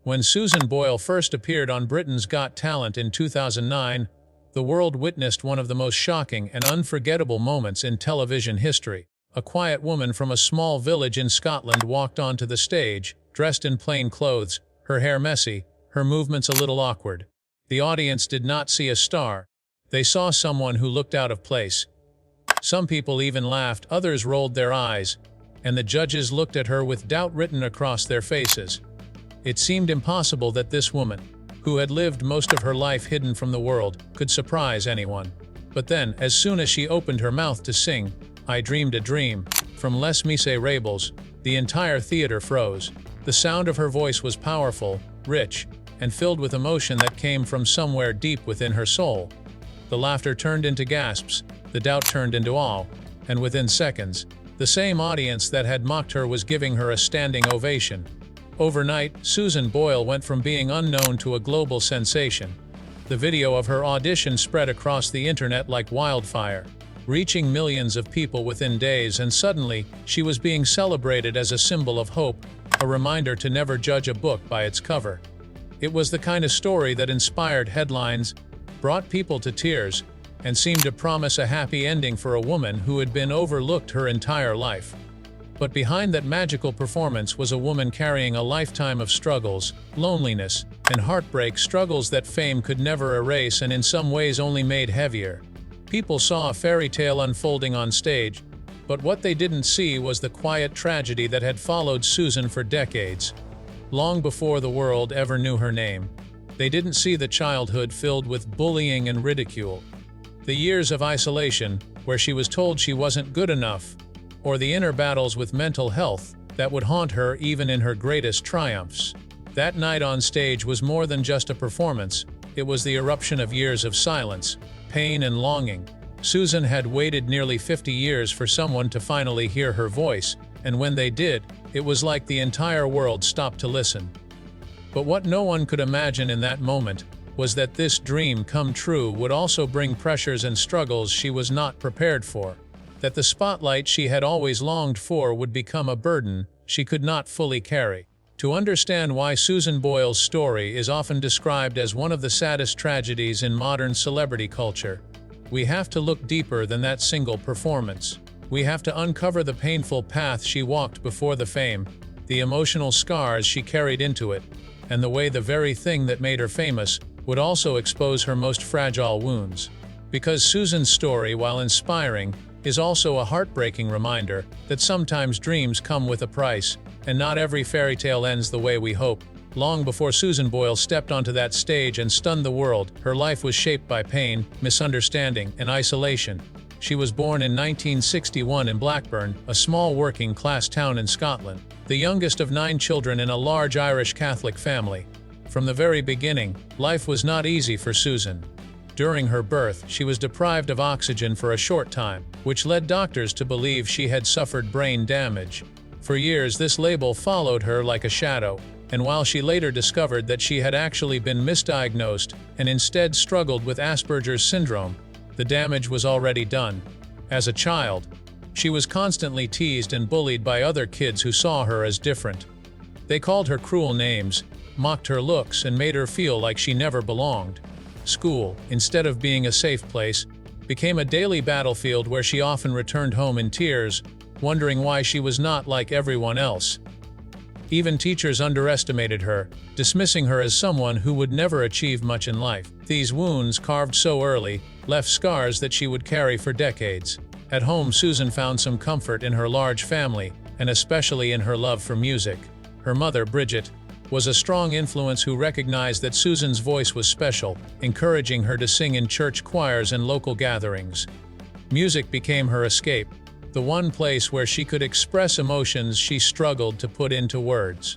When Susan Boyle first appeared on Britain's Got Talent in 2009, the world witnessed one of the most shocking and unforgettable moments in television history. A quiet woman from a small village in Scotland walked onto the stage, dressed in plain clothes, her hair messy, her movements a little awkward. The audience did not see a star. They saw someone who looked out of place. Some people even laughed, others rolled their eyes, and the judges looked at her with doubt written across their faces. It seemed impossible that this woman, who had lived most of her life hidden from the world, could surprise anyone. But then, as soon as she opened her mouth to sing, "I Dreamed a Dream," from Les Miserables, the entire theater froze. The sound of her voice was powerful, rich, and filled with emotion that came from somewhere deep within her soul. The laughter turned into gasps, the doubt turned into awe, and within seconds, the same audience that had mocked her was giving her a standing ovation. Overnight, Susan Boyle went from being unknown to a global sensation. The video of her audition spread across the internet like wildfire, reaching millions of people within days, and suddenly, she was being celebrated as a symbol of hope, a reminder to never judge a book by its cover. It was the kind of story that inspired headlines, brought people to tears, and seemed to promise a happy ending for a woman who had been overlooked her entire life. But behind that magical performance was a woman carrying a lifetime of struggles, loneliness, and heartbreak, struggles that fame could never erase and in some ways only made heavier. People saw a fairy tale unfolding on stage, but what they didn't see was the quiet tragedy that had followed Susan for decades. Long before the world ever knew her name, they didn't see the childhood filled with bullying and ridicule, the years of isolation where she was told she wasn't good enough, or the inner battles with mental health that would haunt her even in her greatest triumphs. That night on stage was more than just a performance, it was the eruption of years of silence, pain and longing. Susan had waited nearly 50 years for someone to finally hear her voice, and when they did, it was like the entire world stopped to listen. But what no one could imagine in that moment was that this dream come true would also bring pressures and struggles she was not prepared for. That the spotlight she had always longed for would become a burden she could not fully carry. To understand why Susan Boyle's story is often described as one of the saddest tragedies in modern celebrity culture, we have to look deeper than that single performance. We have to uncover the painful path she walked before the fame, the emotional scars she carried into it, and the way the very thing that made her famous would also expose her most fragile wounds. Because Susan's story, while inspiring, is also a heartbreaking reminder that sometimes dreams come with a price, and not every fairy tale ends the way we hope. Long before Susan Boyle stepped onto that stage and stunned the world, her life was shaped by pain, misunderstanding, and isolation. She was born in 1961 in Blackburn, a small working-class town in Scotland, the youngest of 9 children in a large Irish Catholic family. From the very beginning, life was not easy for Susan. During her birth, she was deprived of oxygen for a short time, which led doctors to believe she had suffered brain damage. For years, this label followed her like a shadow, and while she later discovered that she had actually been misdiagnosed and instead struggled with Asperger's syndrome, the damage was already done. As a child, she was constantly teased and bullied by other kids who saw her as different. They called her cruel names, mocked her looks, and made her feel like she never belonged. School, instead of being a safe place, became a daily battlefield where she often returned home in tears, wondering why she was not like everyone else. Even teachers underestimated her, dismissing her as someone who would never achieve much in life. These wounds, carved so early, left scars that she would carry for decades. At home, Susan found some comfort in her large family, and especially in her love for music. Her mother, Bridget, was a strong influence who recognized that Susan's voice was special, encouraging her to sing in church choirs and local gatherings. Music became her escape, the one place where she could express emotions she struggled to put into words.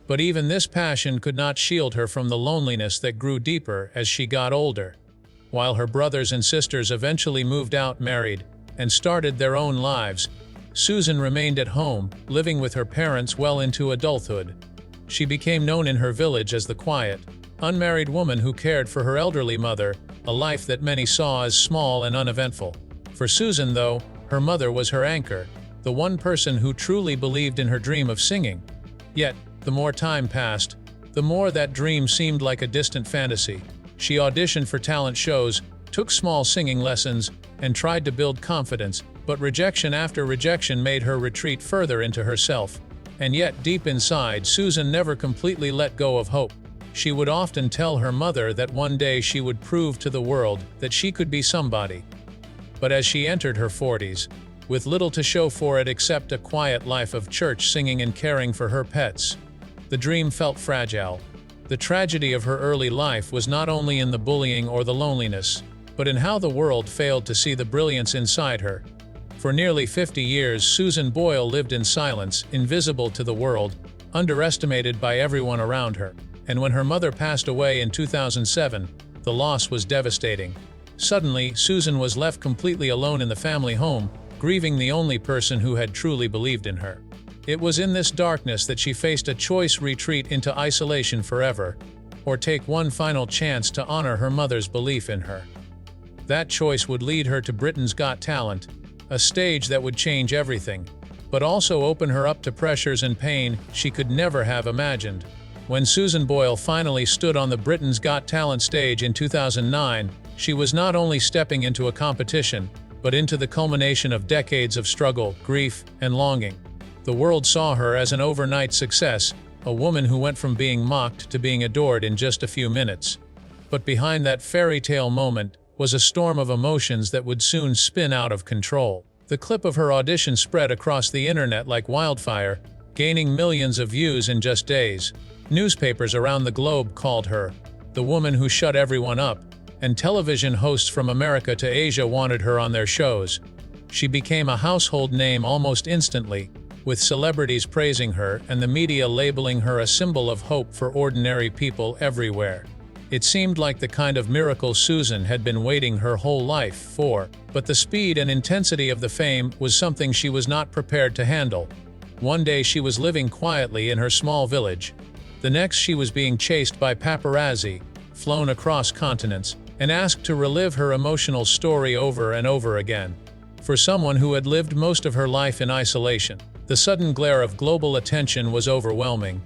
But even this passion could not shield her from the loneliness that grew deeper as she got older. While her brothers and sisters eventually moved out, married, and started their own lives, Susan remained at home, living with her parents well into adulthood. She became known in her village as the quiet, unmarried woman who cared for her elderly mother, a life that many saw as small and uneventful. For Susan, though, her mother was her anchor, the one person who truly believed in her dream of singing. Yet, the more time passed, the more that dream seemed like a distant fantasy. She auditioned for talent shows, took small singing lessons, and tried to build confidence, but rejection after rejection made her retreat further into herself. And yet, deep inside, Susan never completely let go of hope. She would often tell her mother that one day she would prove to the world that she could be somebody. But as she entered her 40s, with little to show for it except a quiet life of church singing and caring for her pets, the dream felt fragile. The tragedy of her early life was not only in the bullying or the loneliness, but in how the world failed to see the brilliance inside her. For nearly 50 years, Susan Boyle lived in silence, invisible to the world, underestimated by everyone around her. And when her mother passed away in 2007, the loss was devastating. Suddenly, Susan was left completely alone in the family home, grieving the only person who had truly believed in her. It was in this darkness that she faced a choice: retreat into isolation forever, or take one final chance to honor her mother's belief in her. That choice would lead her to Britain's Got Talent, a stage that would change everything, but also open her up to pressures and pain she could never have imagined. When Susan Boyle finally stood on the Britain's Got Talent stage in 2009, she was not only stepping into a competition, but into the culmination of decades of struggle, grief, and longing. The world saw her as an overnight success, a woman who went from being mocked to being adored in just a few minutes. But behind that fairy tale moment was a storm of emotions that would soon spin out of control. The clip of her audition spread across the internet like wildfire, gaining millions of views in just days. Newspapers around the globe called her the woman who shut everyone up, and television hosts from America to Asia wanted her on their shows. She became a household name almost instantly, with celebrities praising her and the media labeling her a symbol of hope for ordinary people everywhere. It seemed like the kind of miracle Susan had been waiting her whole life for, but the speed and intensity of the fame was something she was not prepared to handle. One day she was living quietly in her small village. The next she was being chased by paparazzi, flown across continents, and asked to relive her emotional story over and over again. For someone who had lived most of her life in isolation, the sudden glare of global attention was overwhelming.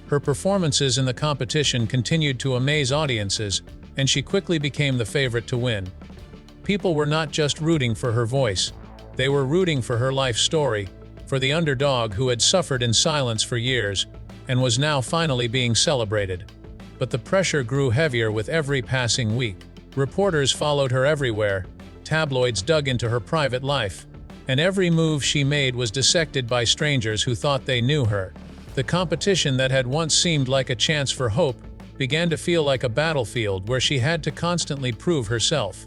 Her performances in the competition continued to amaze audiences, and she quickly became the favorite to win. People were not just rooting for her voice, they were rooting for her life story, for the underdog who had suffered in silence for years, and was now finally being celebrated. But the pressure grew heavier with every passing week. Reporters followed her everywhere, tabloids dug into her private life, and every move she made was dissected by strangers who thought they knew her. The competition that had once seemed like a chance for hope began to feel like a battlefield where she had to constantly prove herself.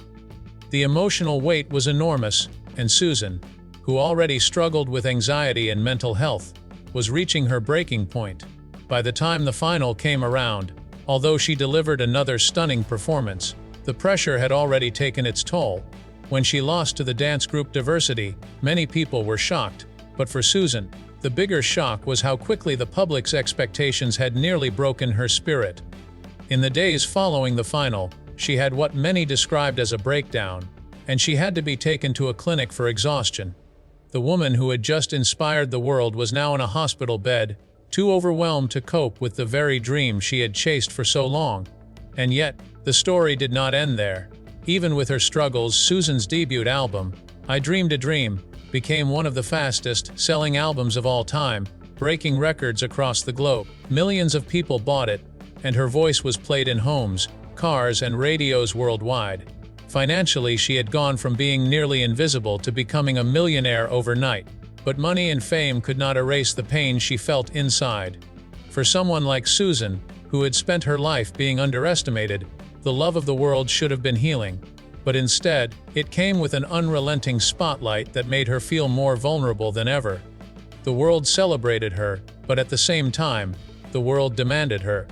The emotional weight was enormous, and Susan, who already struggled with anxiety and mental health, was reaching her breaking point. By the time the final came around, although she delivered another stunning performance, the pressure had already taken its toll. When she lost to the dance group Diversity, many people were shocked, but for Susan, the bigger shock was how quickly the public's expectations had nearly broken her spirit. In the days following the final, she had what many described as a breakdown, and she had to be taken to a clinic for exhaustion. The woman who had just inspired the world was now in a hospital bed, too overwhelmed to cope with the very dream she had chased for so long. And yet, the story did not end there. Even with her struggles, Susan's debut album, I Dreamed a Dream, became one of the fastest-selling albums of all time, breaking records across the globe. Millions of people bought it, and her voice was played in homes, cars, and radios worldwide. Financially, she had gone from being nearly invisible to becoming a millionaire overnight. But money and fame could not erase the pain she felt inside. For someone like Susan, who had spent her life being underestimated, the love of the world should have been healing. But instead, it came with an unrelenting spotlight that made her feel more vulnerable than ever. The world celebrated her, but at the same time, the world demanded her.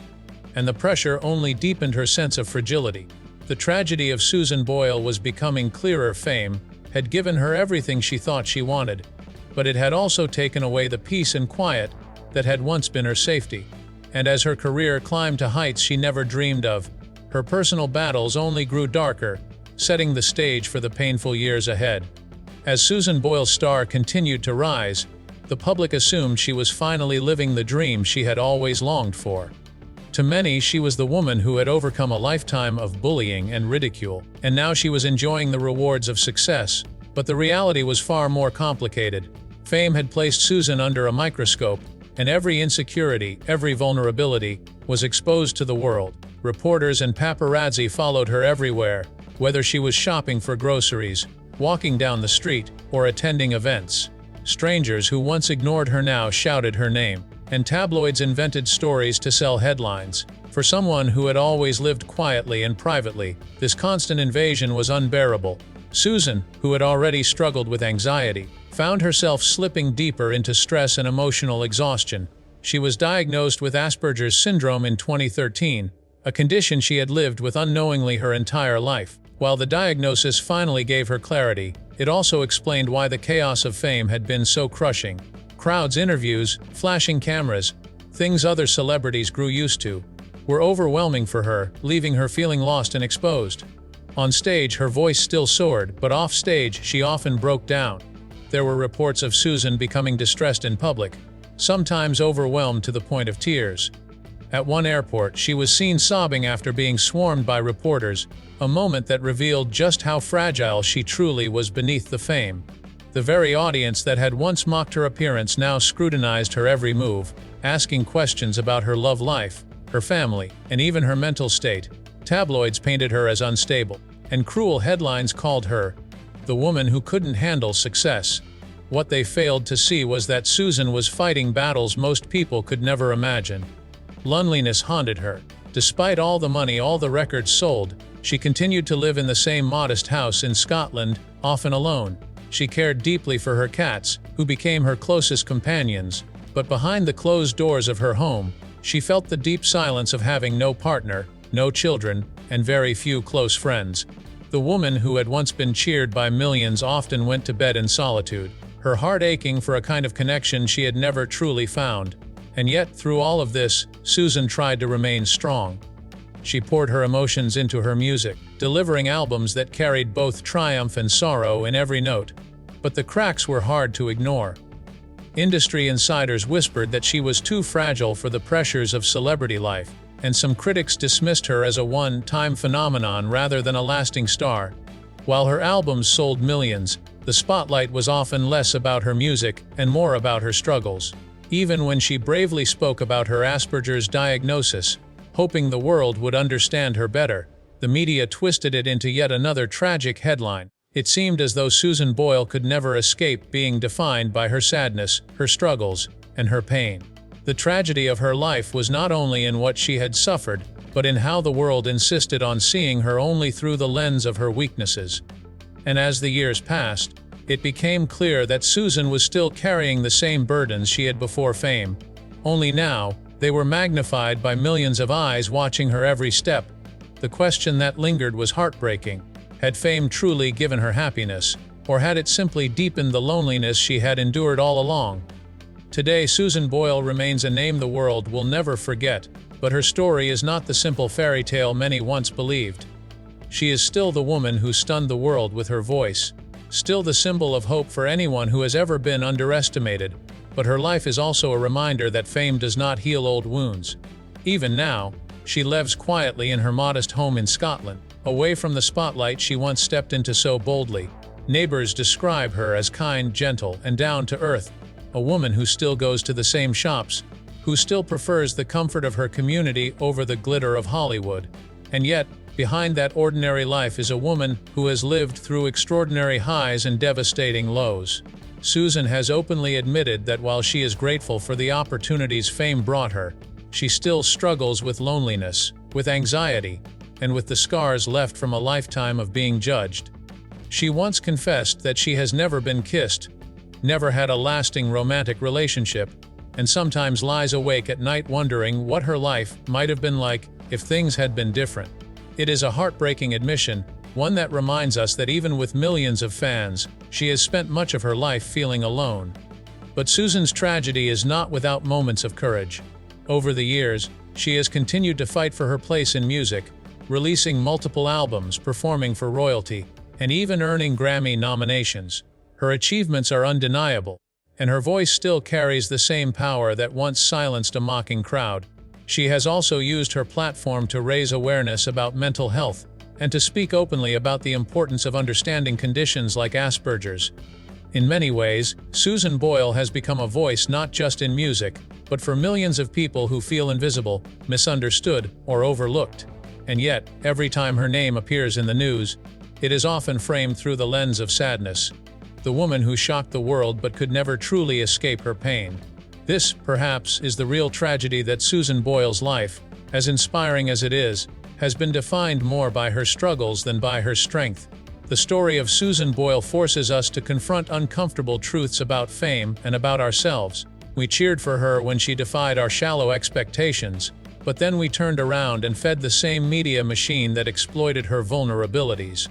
And the pressure only deepened her sense of fragility. The tragedy of Susan Boyle was becoming clearer. Fame had given her everything she thought she wanted, but it had also taken away the peace and quiet that had once been her safety. And as her career climbed to heights she never dreamed of, her personal battles only grew darker, setting the stage for the painful years ahead. As Susan Boyle's star continued to rise, the public assumed she was finally living the dream she had always longed for. To many, she was the woman who had overcome a lifetime of bullying and ridicule, and now she was enjoying the rewards of success. But the reality was far more complicated. Fame had placed Susan under a microscope, and every insecurity, every vulnerability, was exposed to the world. Reporters and paparazzi followed her everywhere, whether she was shopping for groceries, walking down the street, or attending events. Strangers who once ignored her now shouted her name, and tabloids invented stories to sell headlines. For someone who had always lived quietly and privately, this constant invasion was unbearable. Susan, who had already struggled with anxiety, found herself slipping deeper into stress and emotional exhaustion. She was diagnosed with Asperger's syndrome in 2013, a condition she had lived with unknowingly her entire life. While the diagnosis finally gave her clarity, it also explained why the chaos of fame had been so crushing. Crowds, interviews, flashing cameras, things other celebrities grew used to, were overwhelming for her, leaving her feeling lost and exposed. On stage, her voice still soared, but off stage, she often broke down. There were reports of Susan becoming distressed in public, sometimes overwhelmed to the point of tears. At one airport, she was seen sobbing after being swarmed by reporters, a moment that revealed just how fragile she truly was beneath the fame. The very audience that had once mocked her appearance now scrutinized her every move, asking questions about her love life, her family, and even her mental state. Tabloids painted her as unstable, and cruel headlines called her the woman who couldn't handle success. What they failed to see was that Susan was fighting battles most people could never imagine. Loneliness haunted her. Despite all the money, all the records sold, she continued to live in the same modest house in Scotland, often alone. She cared deeply for her cats, who became her closest companions, but behind the closed doors of her home, she felt the deep silence of having no partner, no children, and very few close friends. The woman who had once been cheered by millions often went to bed in solitude, her heart aching for a kind of connection she had never truly found. And yet, through all of this, Susan tried to remain strong. She poured her emotions into her music, delivering albums that carried both triumph and sorrow in every note. But the cracks were hard to ignore. Industry insiders whispered that she was too fragile for the pressures of celebrity life, and some critics dismissed her as a one-time phenomenon rather than a lasting star. While her albums sold millions, the spotlight was often less about her music and more about her struggles. Even when she bravely spoke about her Asperger's diagnosis, hoping the world would understand her better, the media twisted it into yet another tragic headline. It seemed as though Susan Boyle could never escape being defined by her sadness, her struggles, and her pain. The tragedy of her life was not only in what she had suffered, but in how the world insisted on seeing her only through the lens of her weaknesses. And as the years passed, it became clear that Susan was still carrying the same burdens she had before fame. Only now, they were magnified by millions of eyes watching her every step. The question that lingered was heartbreaking. Had fame truly given her happiness, or had it simply deepened the loneliness she had endured all along? Today, Susan Boyle remains a name the world will never forget, but her story is not the simple fairy tale many once believed. She is still the woman who stunned the world with her voice, still the symbol of hope for anyone who has ever been underestimated, but her life is also a reminder that fame does not heal old wounds. Even now, she lives quietly in her modest home in Scotland, away from the spotlight she once stepped into so boldly. Neighbors describe her as kind, gentle, and down to earth, a woman who still goes to the same shops, who still prefers the comfort of her community over the glitter of Hollywood. And yet, behind that ordinary life is a woman who has lived through extraordinary highs and devastating lows. Susan has openly admitted that while she is grateful for the opportunities fame brought her, she still struggles with loneliness, with anxiety, and with the scars left from a lifetime of being judged. She once confessed that she has never been kissed, never had a lasting romantic relationship, and sometimes lies awake at night wondering what her life might have been like if things had been different. It is a heartbreaking admission, one that reminds us that even with millions of fans, she has spent much of her life feeling alone. But Susan's tragedy is not without moments of courage. Over the years, she has continued to fight for her place in music, releasing multiple albums, performing for royalty, and even earning Grammy nominations. Her achievements are undeniable, and her voice still carries the same power that once silenced a mocking crowd. She has also used her platform to raise awareness about mental health and to speak openly about the importance of understanding conditions like Asperger's. In many ways, Susan Boyle has become a voice not just in music, but for millions of people who feel invisible, misunderstood, or overlooked. And yet, every time her name appears in the news, it is often framed through the lens of sadness. The woman who shocked the world but could never truly escape her pain. This, perhaps, is the real tragedy that Susan Boyle's life, as inspiring as it is, has been defined more by her struggles than by her strength. The story of Susan Boyle forces us to confront uncomfortable truths about fame and about ourselves. We cheered for her when she defied our shallow expectations, but then we turned around and fed the same media machine that exploited her vulnerabilities.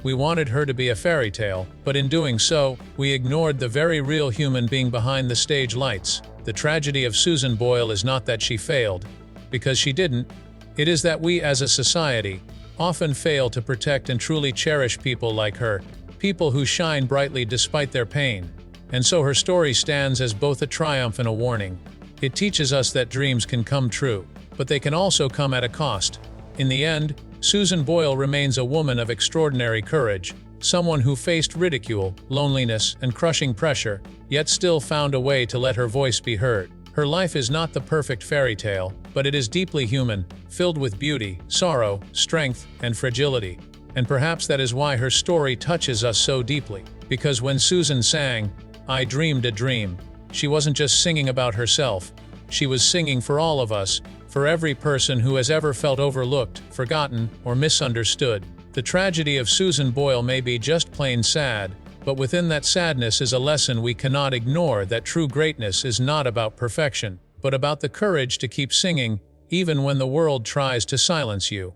We wanted her to be a fairy tale, but in doing so, we ignored the very real human being behind the stage lights. The tragedy of Susan Boyle is not that she failed, because she didn't. It is that we as a society often fail to protect and truly cherish people like her, people who shine brightly despite their pain. And so her story stands as both a triumph and a warning. It teaches us that dreams can come true, but they can also come at a cost. In the end, Susan Boyle remains a woman of extraordinary courage, someone who faced ridicule, loneliness, and crushing pressure, yet still found a way to let her voice be heard. Her life is not the perfect fairy tale, but it is deeply human, filled with beauty, sorrow, strength, and fragility. And perhaps that is why her story touches us so deeply. Because when Susan sang, "I Dreamed a Dream," she wasn't just singing about herself. She was singing for all of us, for every person who has ever felt overlooked, forgotten, or misunderstood. The tragedy of Susan Boyle may be just plain sad, but within that sadness is a lesson we cannot ignore, that true greatness is not about perfection, but about the courage to keep singing, even when the world tries to silence you.